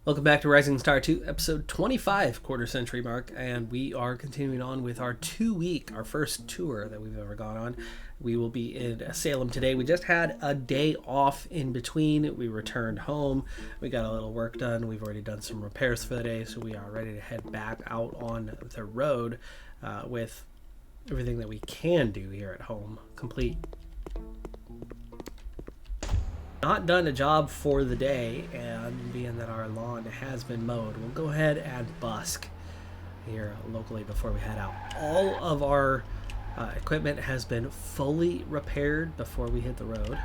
Welcome back to Rising Star 2, episode 25, quarter century mark, and we are continuing on with our our first tour that we've ever gone on. We will be in Salem today. We just had a day off in between. We returned home. We got a little work done. We've already done some repairs for the day, so we are ready to head back out on the road with everything that we can do here at home complete. Not done a job for the day, and being that our lawn has been mowed, we'll go ahead and busk here locally before we head out. All of our equipment has been fully repaired before we hit the road.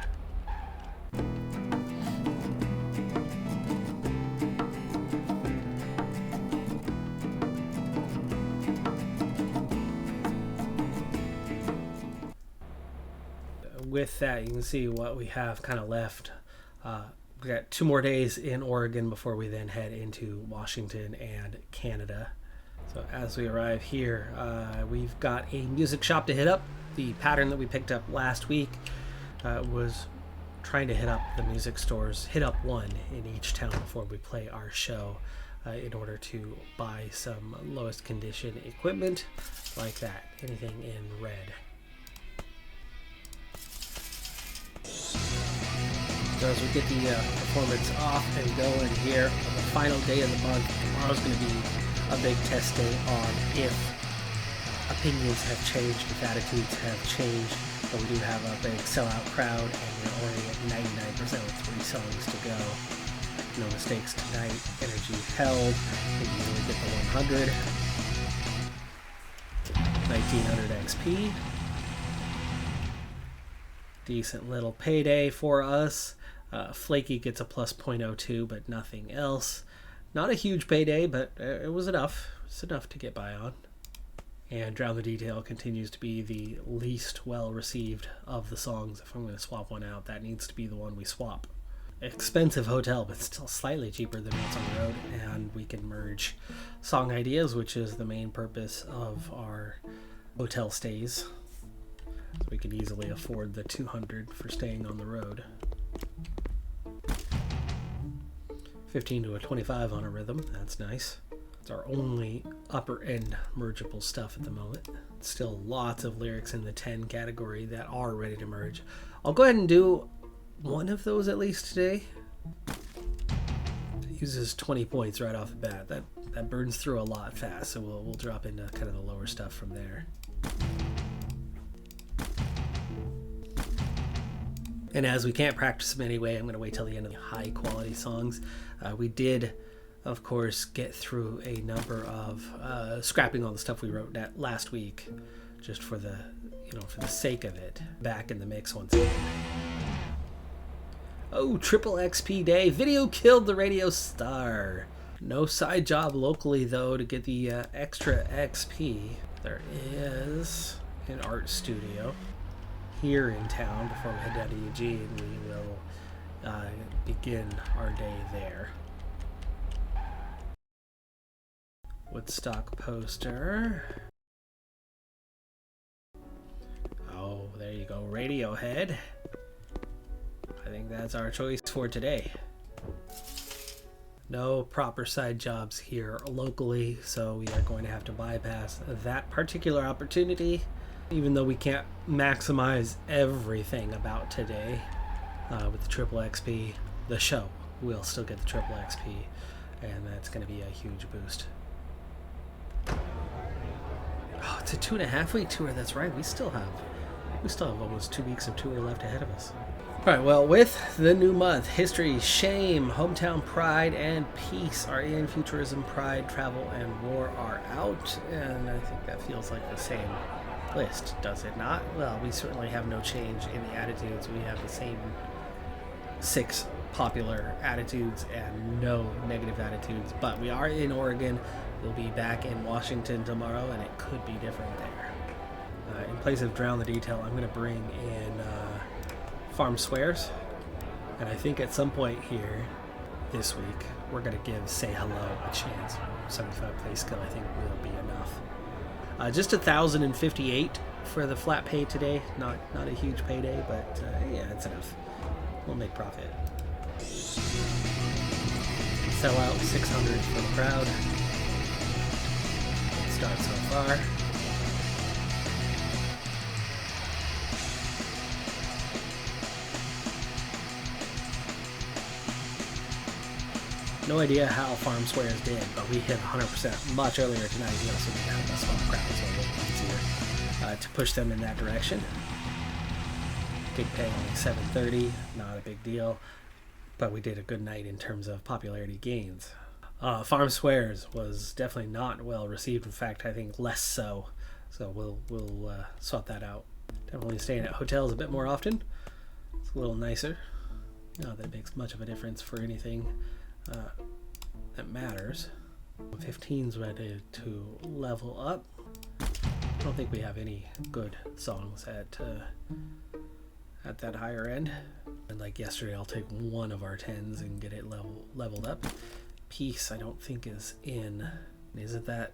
With that, you can see what we have kind of left. We got 2 more days in Oregon before we then head into Washington and Canada. So as we arrive here, we've got a music shop to hit up. The pattern that we picked up last week was trying to hit up the music stores, hit up one in each town before we play our show in order to buy some lowest condition equipment like that, anything in red. So as we get the performance off and going here on the final day of the month, tomorrow's going to be a big test day on if opinions have changed, if attitudes have changed. But we do have a big sellout crowd, and we're already at 99% with 3 songs to go. No mistakes tonight. Energy held. We usually get the 100. 1900 XP. Decent little payday for us. Flaky gets a plus 0.02, but nothing else. Not a huge payday, but it was enough. It's enough to get by on. And Drown the Detail continues to be the least well received of the songs. If I'm going to swap one out, that needs to be the one we swap. Expensive hotel, but still slightly cheaper than what's on the road. And we can merge song ideas, which is the main purpose of our hotel stays. So we can easily afford the 200 for staying on the road. 15 to a 25 on a rhythm. That's nice. It's our only upper end mergeable stuff at the moment. Still lots of lyrics in the 10 category that are ready to merge. I'll go ahead and do one of those at least today. It uses 20 points right off the bat. That burns through a lot fast, so we'll drop into kind of the lower stuff from there. And as we can't practice them anyway, I'm going to wait till the end of the high quality songs. We did, of course, get through a number of scrapping all the stuff we wrote last week, just for the sake of it. Back in the mix once again. Oh, triple XP day! Video killed the radio star. No side job locally though to get the extra XP. There is an art studio here in town before we head down to Eugene. We will begin our day there. Woodstock poster. Oh, there you go, Radiohead. I think that's our choice for today. No proper side jobs here locally, so we are going to have to bypass that particular opportunity. Even though we can't maximize everything about today with the triple XP, the show will still get the triple XP, and that's going to be a huge boost. Oh, it's a 2.5 week tour. That's right. We still have almost 2 weeks of tour left ahead of us. All right. Well, with the new month, history, shame, hometown pride, and peace are in. Futurism, pride, travel, and war are out, and I think that feels like the same list, does it not? Well, we certainly have no change in the attitudes. We have the same 6 popular attitudes and no negative attitudes, but we are in Oregon. We'll be back in Washington tomorrow, and it could be different there. In place of Drown the Detail, I'm going to bring in Farm Swears, and I think at some point here this week we're going to give Say Hello a chance. 75 play skill I think will be enough. Just 1,058 for the flat pay today. Not a huge payday, but yeah, it's enough. We'll make profit. Sell out 600 for the crowd. Good start so far. No idea how Farm Squares did, but we hit 100% much earlier tonight. We also didn't have a small crowd, so a little easier to push them in that direction. Gig pay only 730, not a big deal, but we did a good night in terms of popularity gains. Farm Squares was definitely not well received. In fact, I think less so. So we'll sort that out. Definitely staying at hotels a bit more often. It's a little nicer. Not that it makes much of a difference for anything that matters. 15's ready to level up. I don't think we have any good songs at that higher end. And like yesterday, I'll take one of our 10s and get it leveled up. Peace, I don't think is in. Isn't that?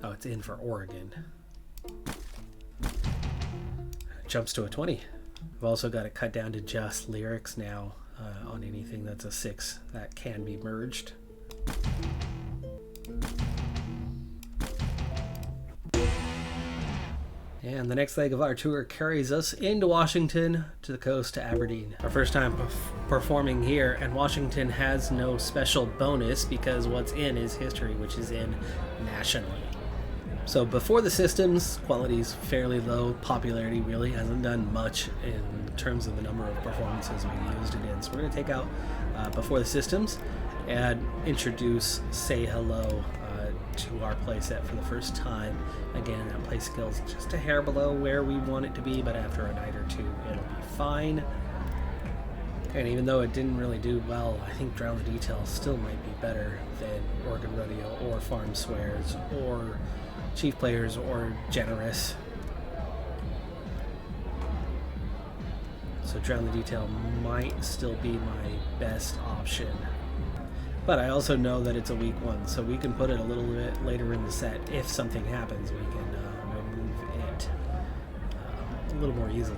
Oh, it's in for Oregon. Jumps to a 20. I've also got it cut down to just lyrics now on anything that's a 6 that can be merged. And the next leg of our tour carries us into Washington, to the coast, to Aberdeen. Our first time performing here, and Washington has no special bonus because what's in is history, which is in nationally. So before the systems, quality's fairly low. Popularity really hasn't done much in terms of the number of performances we used it in. So we're going to take out before the systems and introduce Say Hello to our playset for the first time. Again, that play skill's just a hair below where we want it to be, but after a night or two, it'll be fine. And even though it didn't really do well, I think Drown the Details still might be better than Oregon Rodeo or Farm Swears or Chief Players or Generous. So Drown the Detail might still be my best option. But I also know that it's a weak one, so we can put it a little bit later in the set. If something happens, we can remove it a little more easily.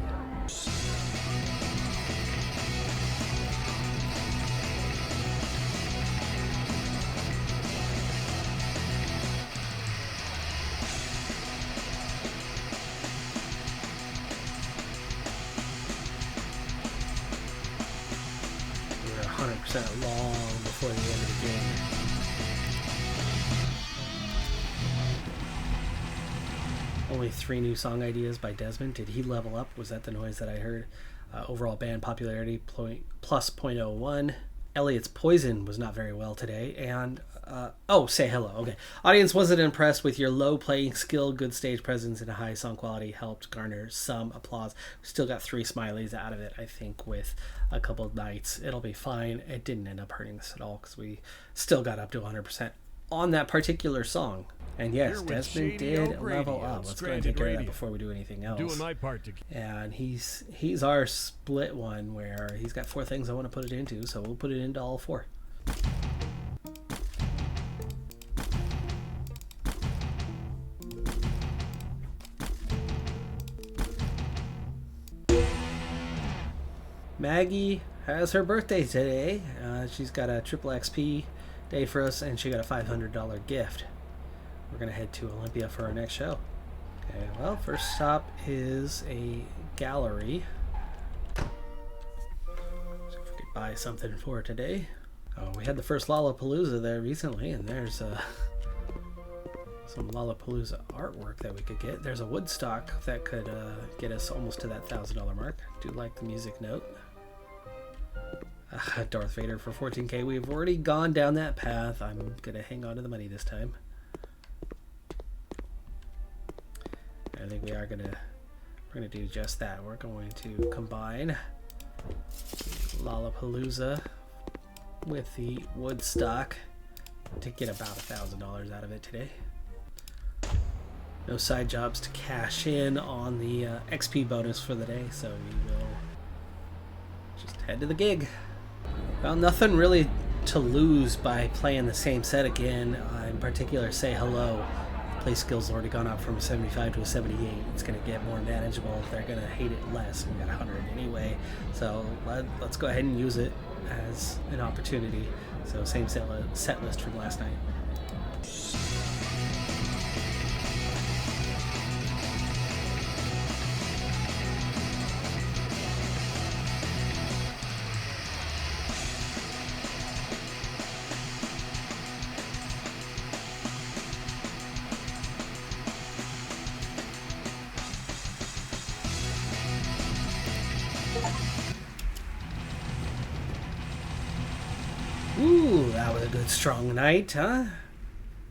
We're 100% long before the end of the game. Only 3 new song ideas by Desmond. Did he level up? Was that the noise that I heard? Overall band popularity plus 0.01. Elliot's Poison was not very well today. And, Say Hello. Okay. Audience wasn't impressed with your low playing skill, good stage presence, and a high song quality helped garner some applause. We still got 3 smileys out of it, I think, with a couple of nights. It'll be fine. It didn't end up hurting us at all because we still got up to 100% on that particular song. And yes, Desmond did level up. Let's go ahead and take care of that before we do anything else. Doing my part to... And he's our split one where he's got 4 things I want to put it into, so we'll put it into all 4. Maggie has her birthday today. She's got a triple XP day for us, and she got a $500 gift. We're going to head to Olympia for our next show. Okay, well, first stop is a gallery. So if we could buy something for today. Oh, we had the first Lollapalooza there recently, and there's some Lollapalooza artwork that we could get. There's a Woodstock that could get us almost to that $1,000 mark. Do like the music note. Darth Vader for 14K. We've already gone down that path. I'm going to hang on to the money this time. I think we're gonna do just that. We're going to combine Lollapalooza with the Woodstock to get about $1,000 out of it today. No side jobs to cash in on the XP bonus for the day, so we will just head to the gig. Well, nothing really to lose by playing the same set again. In particular, Say Hello. play skill's already gone up from 75 to a 78. It's going to get more manageable. They're going to hate it less. We got 100 anyway, so let's go ahead and use it as an opportunity. So same set list from last night. Ooh, that was a good strong night, huh?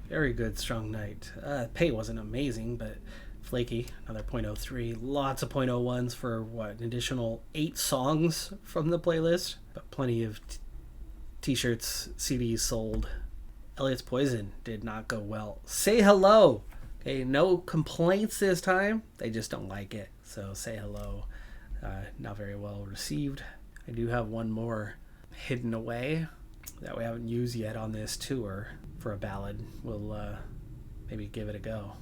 Very good strong night. Pay wasn't amazing, but flaky. Another 0.03. Lots of 0.01s for what? An additional 8 songs from the playlist. But plenty of t-shirts, CDs sold. Elliot's Poison did not go well. Say hello. Okay, no complaints this time. They just don't like it. So say hello. Not very well received. I do have one more hidden away that we haven't used yet on this tour for a ballad. We'll maybe give it a go.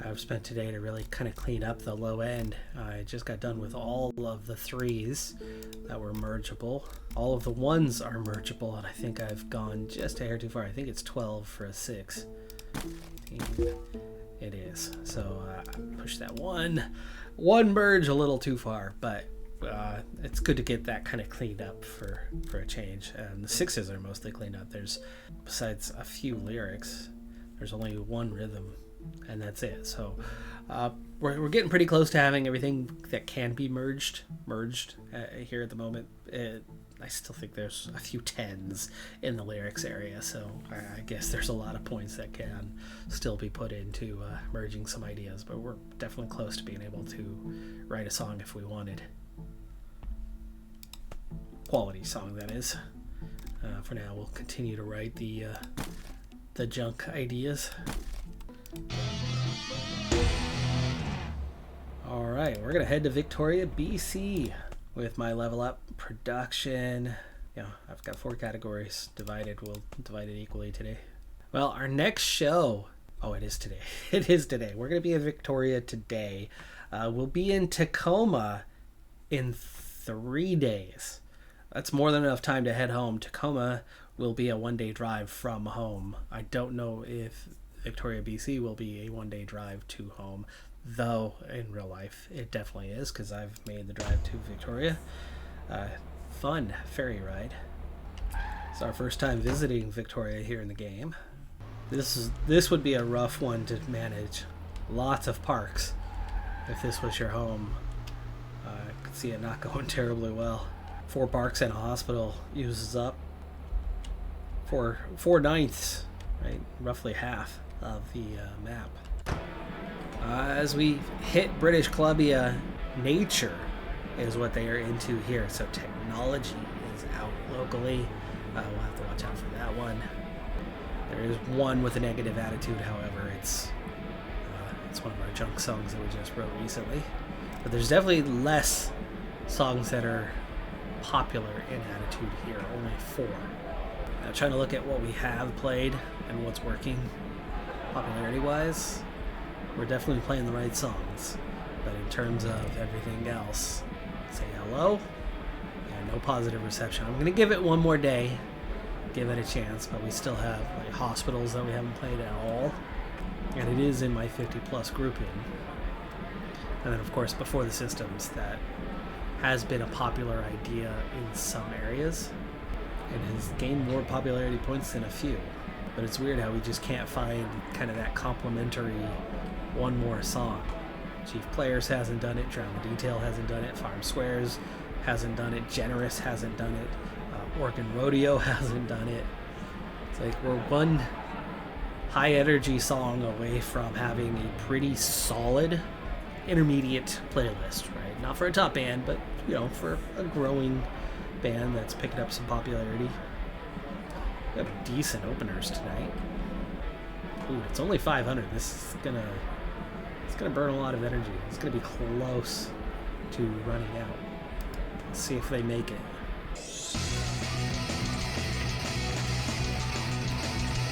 I've spent today to really kind of clean up the low end. I just got done with all of the 3s that were mergeable. All of the 1s are mergeable, and I think I've gone just a hair too far. I think it's 12 for a 6. It is. So I pushed that one merge a little too far, but it's good to get that kind of cleaned up for a change. And the 6s are mostly cleaned up. There's, besides a few lyrics, there's only one rhythm, and that's it. So we're getting pretty close to having everything that can be merged here at the moment. I still think there's a few 10s in the lyrics area, so I guess there's a lot of points that can still be put into merging some ideas, but we're definitely close to being able to write a song if we wanted. Quality song, that is. For now, we'll continue to write the junk ideas. Alright, we're going to head to Victoria, BC with my level up production. Yeah, I've got 4 categories divided. We'll divide it equally today. Well, our next show, it is today. It is today. We're going to be in Victoria today. We'll be in Tacoma in 3 days. That's more than enough time to head home. Tacoma will be a 1-day drive from home. I don't know if Victoria, BC will be a 1-day drive to home, though in real life it definitely is, because I've made the drive to Victoria. Fun ferry ride. It's our first time visiting Victoria here in the game. This would be a rough one to manage. Lots of parks. If this was your home, I could see it not going terribly well. 4 parks and a hospital uses up 4/9, right? Roughly half of the map. As we hit British Columbia, nature is what they are into here. So technology is out locally. We'll have to watch out for that one. There is one with a negative attitude, however. It's one of our junk songs that we just wrote recently. But there's definitely less songs that are popular in attitude here. Only 4. Now, trying to look at what we have played and what's working popularity-wise. We're definitely playing the right songs, but in terms of everything else, say hello, and no positive reception. I'm going to give it one more day, give it a chance, but we still have like hospitals that we haven't played at all, and it is in my 50+ grouping. And then, of course, Before the Systems, that has been a popular idea in some areas, and has gained more popularity points than a few. But it's weird how we just can't find kind of that complementary one more song. Chief Players hasn't done it, Drama Detail hasn't done it, Farm Squares hasn't done it, Generous hasn't done it, Oregon Rodeo hasn't done it. It's like we're one high energy song away from having a pretty solid intermediate playlist, right? Not for a top band, but for a growing band that's picking up some popularity. We have decent openers tonight. Ooh, it's only 500. This is gonna It's going to burn a lot of energy. It's going to be close to running out. Let's see if they make it.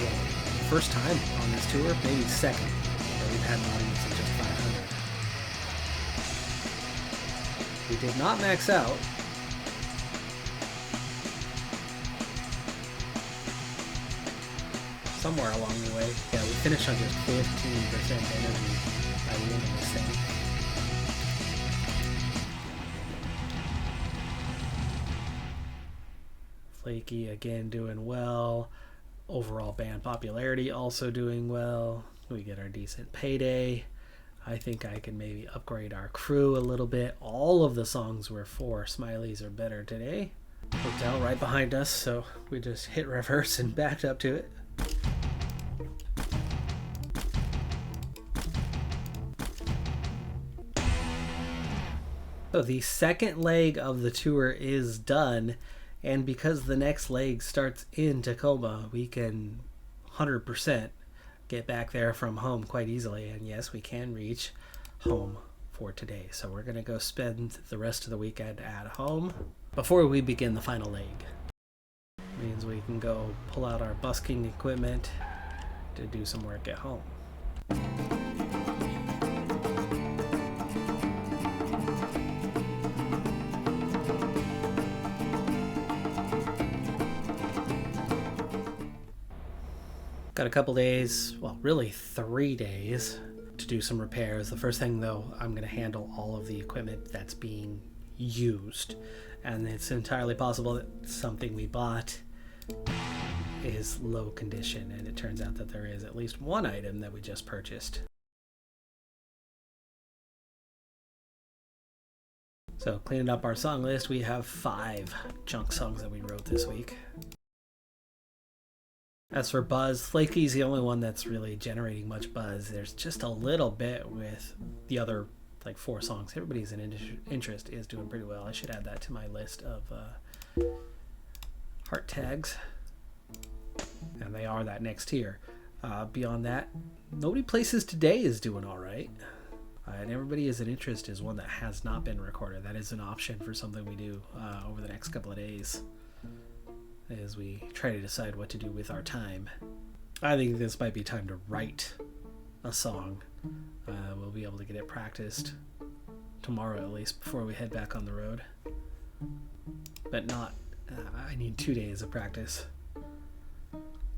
Well, first time on this tour, maybe second, that we've had an audience of just 500. We did not max out. Somewhere along the way, yeah, we finished on just 15% energy by the end of this thing. Flaky again doing well. Overall band popularity also doing well. We get our decent payday. I think I can maybe upgrade our crew a little bit. All of the songs were 4 smileys or better today. Hotel right behind us, so we just hit reverse and backed up to it. So the second leg of the tour is done, and because the next leg starts in Tacoma, we can 100% get back there from home quite easily. And yes, we can reach home for today. So we're going to go spend the rest of the weekend at home before we begin the final leg. Means we can go pull out our busking equipment to do some work at home. Got a couple days, well, really 3 days to do some repairs. The first thing, though, I'm going to handle all of the equipment that's being used. And it's entirely possible that something we bought is low condition, and it turns out that there is at least one item that we just purchased. So cleaning up our song list, we have 5 junk songs that we wrote this week. As for buzz, Flaky's the only one that's really generating much buzz. There's just a little bit with the other 4 songs. Everybody's interest is doing pretty well. I should add that to my list of heart tags. And they are that next tier. Beyond that, Nobody Places Today is doing all right. And Everybody Is an Interest is one that has not been recorded. That is an option for something we do over the next couple of days, as we try to decide what to do with our time. I think this might be time to write a song. We'll be able to get it practiced tomorrow at least before we head back on the road. But not, I need 2 days of practice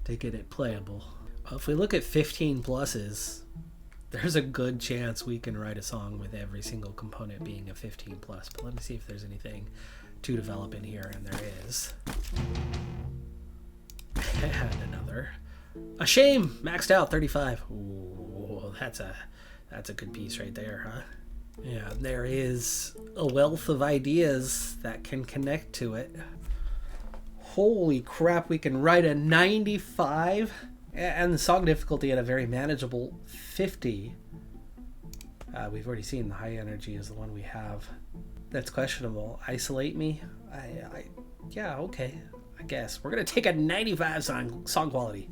to get it playable. If we look at 15 pluses, there's a good chance we can write a song with every single component being a 15 plus. But let me see if there's anything to develop in here, and there is. And another. A shame! Maxed out 35. Ooh, that's a good piece right there, huh? Yeah, there is a wealth of ideas that can connect to it. Holy crap, we can write a 95 and the song difficulty at a very manageable 50. We've already seen the high energy is the one we have. That's questionable. Isolate Me? Yeah, okay. I guess. We're going to take a 95 song quality.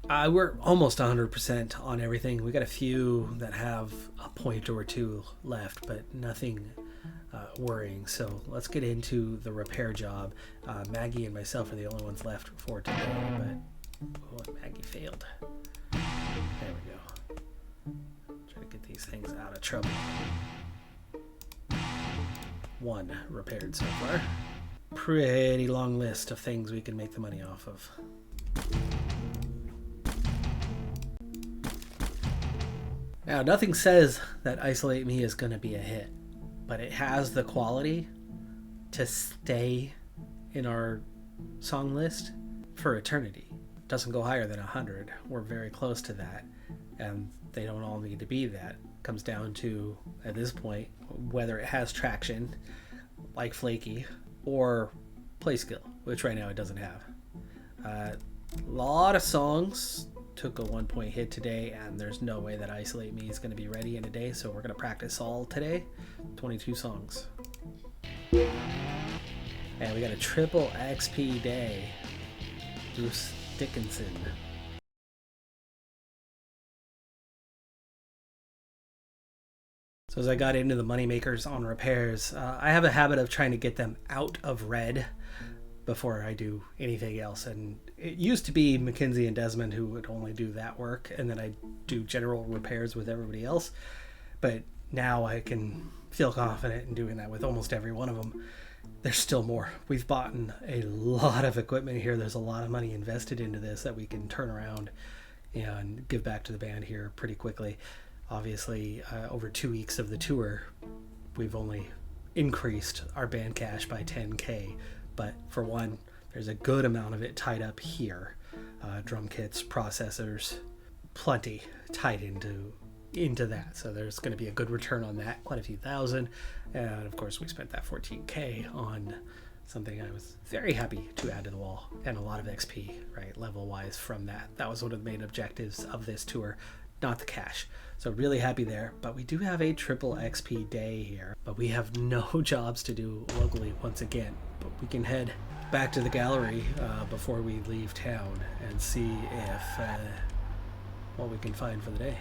We're almost 100% on everything. We got a few that have a point or 2 left, but nothing worrying. So let's get into the repair job. Maggie and myself are the only ones left for today, but Maggie failed. There we go. Try to get these things out of trouble. 1 repaired so far. Pretty long list of things we can make the money off of. Now, nothing says that Isolate Me is going to be a hit, but it has the quality to stay in our song list for eternity. It doesn't go higher than 100. We're very close to that, and they don't all need to be that. It comes down to, at this point, whether it has traction, like Flaky, or play skill, which right now it doesn't have. A lot of songs took a 1-point hit today, and there's no way that Isolate Me is going to be ready in a day, so we're going to practice all today. 22 songs. And we got a triple XP day. Dickinson. So as I got into the moneymakers on repairs, I have a habit of trying to get them out of red before I do anything else. And it used to be Mackenzie and Desmond who would only do that work, and then I do general repairs with everybody else. But now I can feel confident in doing that with almost every one of them. There's still more. We've bought a lot of equipment here. There's a lot of money invested into this that we can turn around and give back to the band here pretty quickly. Obviously, over 2 weeks of the tour, we've only increased our band cash by $10K. But for one, there's a good amount of it tied up here. Drum kits, processors, plenty tied into that. So there's going to be a good return on that, quite a few thousand. And of course, we spent that $14K on something I was very happy to add to the wall, and a lot of XP, right, level-wise from that. That was one of the main objectives of this tour, not the cash. So really happy there. But we do have a triple XP day here, but we have no jobs to do locally once again. But we can head back to the gallery before we leave town and see if what we can find for the day.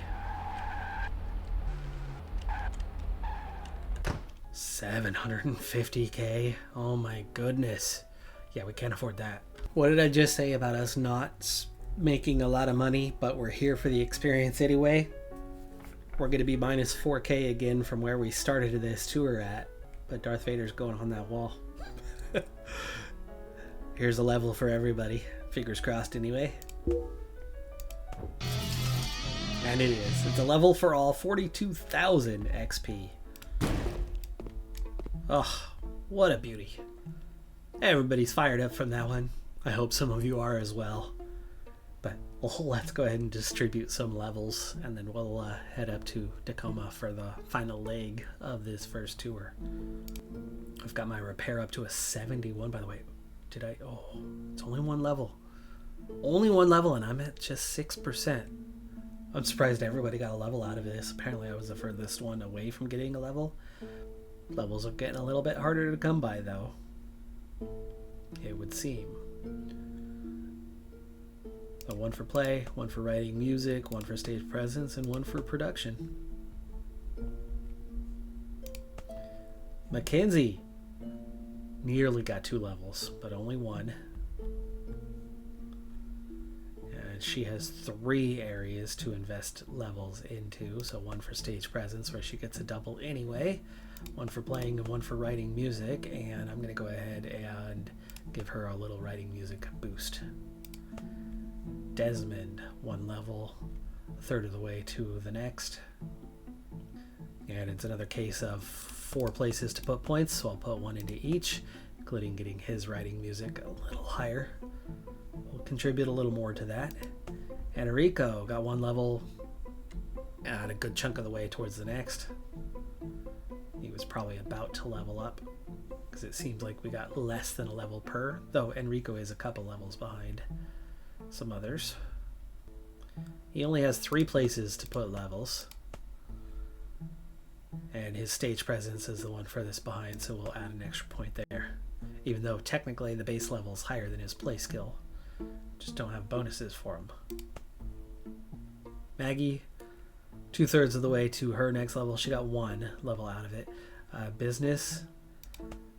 $750K. Oh my goodness. Yeah, we can't afford that. What did I just say about us not making a lot of money, but we're here for the experience anyway? We're going to be minus 4K again from where we started this tour at, but Darth Vader's going on that wall. Here's a level for everybody. Fingers crossed anyway. And it is. It's a level for all, 42,000 XP. Oh, what a beauty. Everybody's fired up from that one. I hope some of you are as well. But let's go ahead and distribute some levels, and then we'll head up to Tacoma for the final leg of this first tour. I've got my repair up to a 71, by the way. Oh, it's only one level. Only one level, and I'm at just 6%. I'm surprised everybody got a level out of this. Apparently I was the furthest one away from getting a level. Levels are getting a little bit harder to come by, though, it would seem. So one for play, one for writing music, one for stage presence, and one for production. Mackenzie nearly got 2 levels, but only 1. And she has 3 areas to invest levels into. So one for stage presence, where she gets a double anyway, one for playing, and one for writing music. And I'm going to go ahead and give her a little writing music boost. Desmond, 1 level, a third of the way to the next. And it's another case of 4 places to put points, so I'll put 1 into each, including getting his writing music a little higher. We'll contribute a little more to that. And Enrico got 1 level and a good chunk of the way towards the next. He was probably about to level up, because it seems like we got less than a level per, though Enrico is a couple levels behind some others. He only has 3 places to put levels, and his stage presence is the one furthest behind, so we'll add an extra point there, even though technically the base level is higher than his play skill. Just don't have bonuses for him. Maggie, 2/3 of the way to her next level. She got 1 level out of it. Business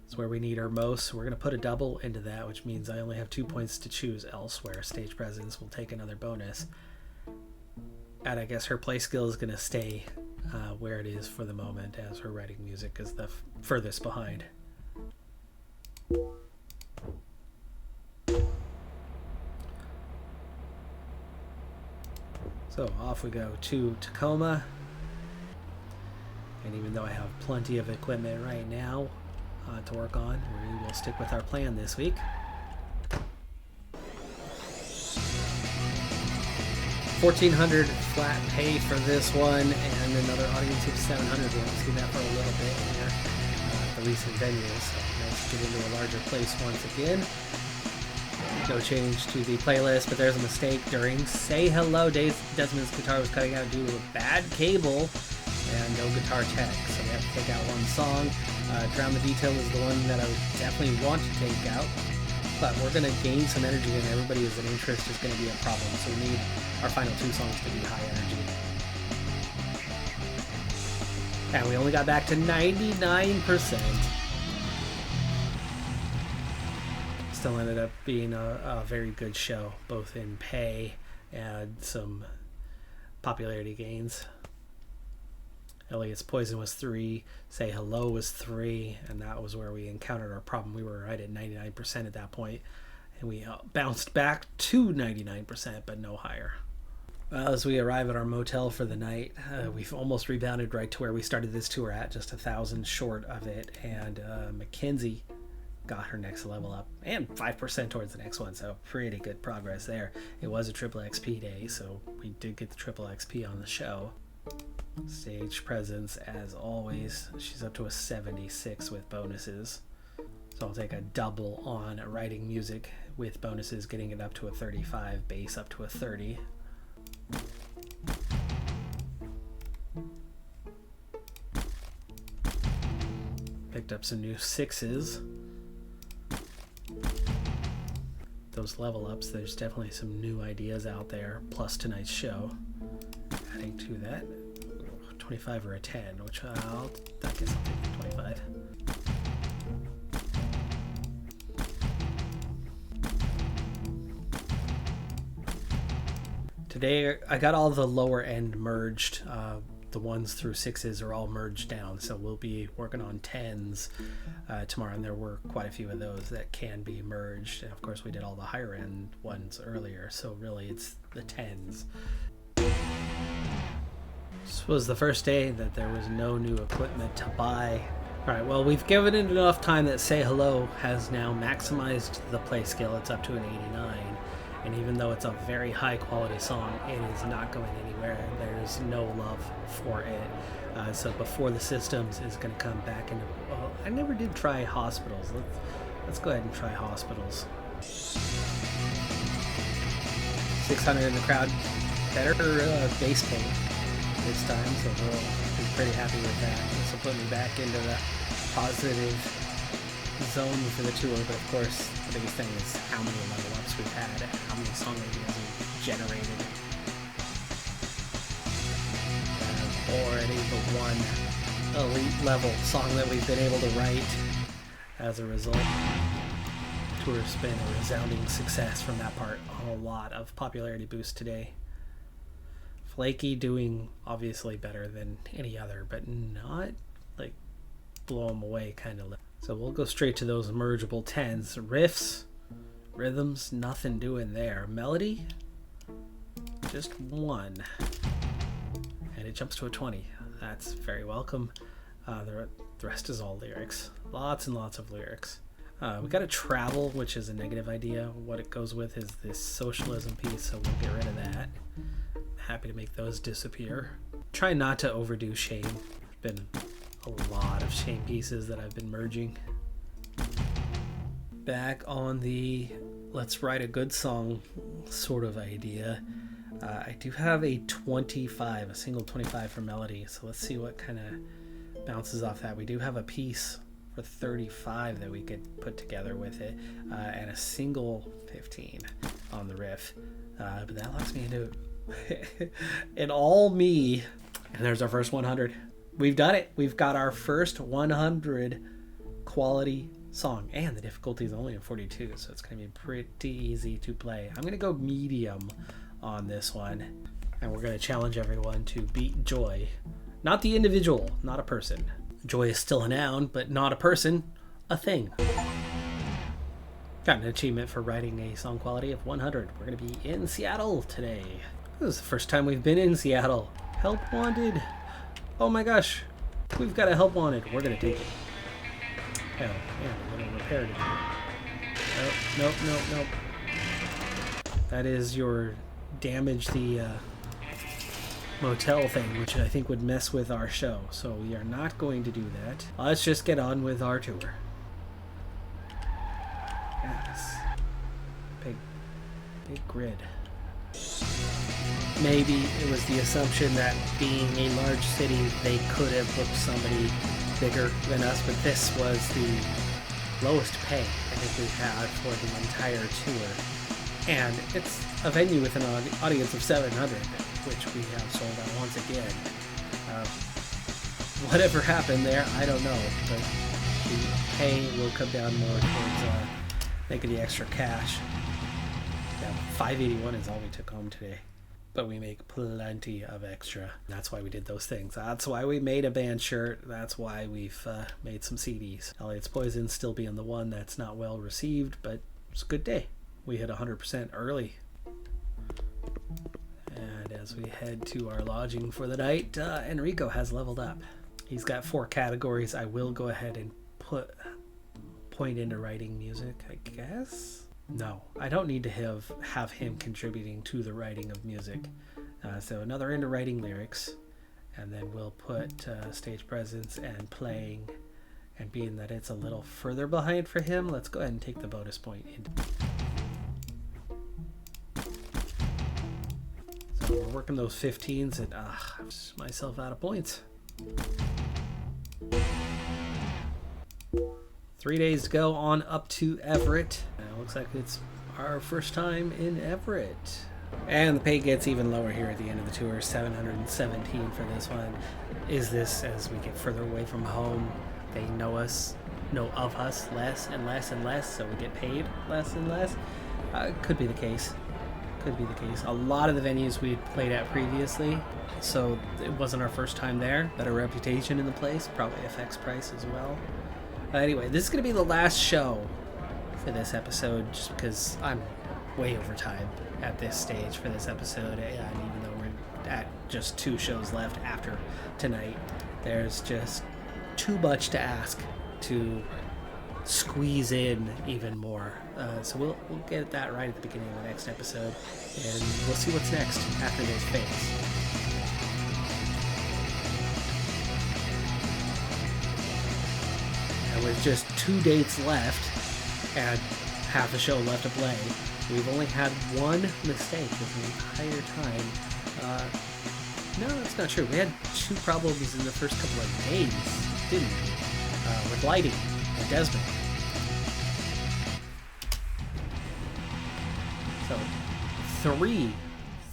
is where we need her most. We're going to put a double into that, which means I only have 2 points to choose elsewhere. Stage presence will take another bonus. And I guess her play skill is going to stay where it is for the moment, as her writing music is the furthest behind. So off we go to Tacoma. And even though I have plenty of equipment right now to work on, we will stick with our plan this week. 1,400 flat pay for this one, and another audience of 700. We haven't seen that for a little bit here at the recent venues. So nice to get into a larger place once again. No change to the playlist, but there's a mistake during Say Hello. Desmond's guitar was cutting out due to a bad cable and no guitar tech, so we have to take out one song. Drown the Detail is the one that I would definitely want to take out. but we're going to gain some energy, and everybody is an interest is going to be a problem. So we need our final 2 songs to be high energy. And we only got back to 99%. Still ended up being a very good show, both in pay and some popularity gains. Elliot's Poison was 3, Say Hello was 3, and that was where we encountered our problem. We were right at 99% at that point, and we bounced back to 99%, but no higher. Well, as we arrive at our motel for the night, we've almost rebounded right to where we started this tour at, just 1,000 short of it, and Mackenzie got her next level up, and 5% towards the next one, so pretty good progress there. It was a triple XP day, so we did get the triple XP on the show. Stage presence, as always, she's up to a 76 with bonuses, so I'll take a double on writing music with bonuses, getting it up to a 35, bass up to a 30. Picked up some new 6s. Those level ups, there's definitely some new ideas out there, plus tonight's show. Adding to that, 25 or a 10, which that gets I'll take 25. Today I got all the lower end merged. The 1s through 6s are all merged down, so we'll be working on 10s tomorrow, and there were quite a few of those that can be merged. And of course we did all the higher end ones earlier, so really it's the 10s. This was the first day that there was no new equipment to buy. Alright, well, we've given it enough time that Say Hello has now maximized the play skill. It's up to an 89. And even though it's a very high quality song, it is not going anywhere. There's no love for it. So before the systems is going to come back into... Well, I never did try hospitals. Let's go ahead and try hospitals. 600 in the crowd. Better bass pay this time, so we'll be pretty happy with that. This will put me back into the positive zone for the tour, but of course the biggest thing is how many level ups we've had, how many song ideas we've generated. Already the one elite level song that we've been able to write as a result. The tour's been a resounding success from that part. A lot of popularity boost today. Flaky doing obviously better than any other, but not like blow them away kind of. So we'll go straight to those mergeable 10s. Riffs, rhythms, nothing doing there. Melody, just 1. And it jumps to a 20. That's very welcome. The rest is all lyrics. Lots and lots of lyrics. We got a travel, which is a negative idea. What it goes with is this socialism piece, so we'll get rid of that. Happy to make those disappear. Try not to overdo shame. Been a lot of shame pieces that I've been merging. Back on the let's write a good song sort of idea. I do have a 25, a single 25 for melody, so let's see what kind of bounces off that. We do have a piece for 35 that we could put together with it, and a single 15 on the riff, but that locks me into an all me, and there's our first 100. We've done it. We've got our first 100 quality song, and the difficulty is only a 42, so it's going to be pretty easy to play. I'm going to go medium on this one, and we're going to challenge everyone to beat Joy. Not the individual, not a person. Joy is still a noun, but not a person, a thing. Got an achievement for writing a song quality of 100. We're going to be in Seattle today. This is the first time we've been in Seattle. Help wanted. Oh my gosh, we've got a help wanted. We're going to take it. Hell, yeah, a little repair to do. Nope. That is your damage the motel thing, which I think would mess with our show. So we are not going to do that. Let's just get on with our tour. Yes. Big grid. Maybe it was the assumption that being a large city, they could have booked somebody bigger than us, but this was the lowest pay I think we had for the entire tour. And it's a venue with an audience of 700, which we have sold out once again. Whatever happened there, I don't know, but the pay will come down more towards making the extra cash. Yeah, $581 is all we took home today, but we make plenty of extra. That's why we did those things. That's why we made a band shirt. That's why we've made some CDs. Elliot's Poison still being the one that's not well received, but it's a good day. We hit 100% early. And as we head to our lodging for the night, Enrico has leveled up. He's got 4 categories. I will go ahead and point into writing music, I guess. No, I don't need to have him contributing to the writing of music. So another into writing lyrics, and then we'll put stage presence and playing. And being that it's a little further behind for him, let's go ahead and take the bonus point. So we're working those 15s, and I'm just myself out of points. 3 days to go on up to Everett. Looks like it's our first time in Everett. And the pay gets even lower here at the end of the tour, $717 for this one. Is this, as we get further away from home, they know of us less and less and less, so we get paid less and less? Could be the case. Could be the case. A lot of the venues we played at previously, so it wasn't our first time there. Better reputation in the place, probably affects price as well. Anyway, this is going to be the last show for this episode, just because I'm way over time at this stage for this episode, and even though we're at just 2 shows left after tonight, there's just too much to ask to squeeze in even more. So we'll get that right at the beginning of the next episode, and we'll see what's next after this phase. And with just 2 dates left and half a show left to play, we've only had 1 mistake this entire time. No, that's not true. We had 2 problems in the first couple of days, didn't we? With lighting and Desmond. So,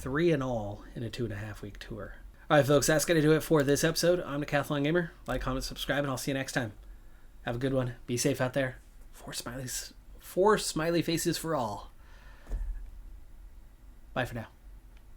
3 in all in a 2.5 week tour. Alright folks, that's going to do it for this episode. I'm Decathlon Gamer. Like, comment, subscribe, and I'll see you next time. Have a good one. Be safe out there. 4 smiley faces for all. Bye for now.